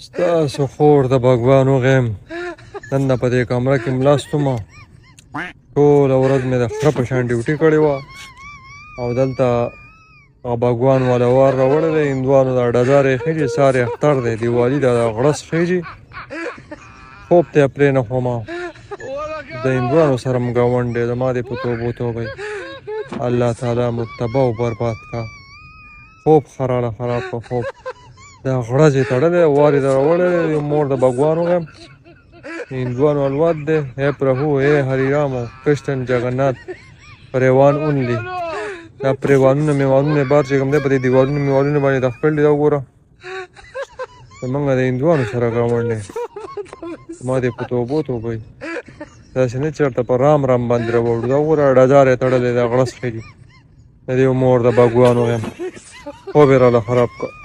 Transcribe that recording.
ستاسو خور د بګوانو غیم نن په دې کمره کې ملاستم ټوله ورځ مې د خره په شان ډیوټي کړې وه او دلته هغه بګوان والا وار راوړی دی هندوانو دا ډزار یې خېږي سار یې اختر دی دیوالي دا غړس خېږي خوب ته یې پرې نه خورمه د هندوانو سره م ګاونډ دی زما دې په توبو توبئ الله تعالی مو تباه او برباد کا خوب خراب کا خوب دا غړز یې تړلی وار یې راوړی دی مور د بګوانو غیم हिंदुओं अलवाद दे हे प्रभु हे हरिराम कृष्ण जगन्नाथ परिवान उनली دا پریوانونه میوانونه بار چې کوم دی په دې دیوالونو میوالونو باندې د خپل دی دا وګوره زمونږ د هندوانو سره ګاونډ دی ما دې په توبو توبئ داسې نه چېرته په رام رام باندې راوړو دا وګوره ډزار یې تړلی دا غړس خېږي د دې مور د بګوانو یم خوب یې راله خراب کړ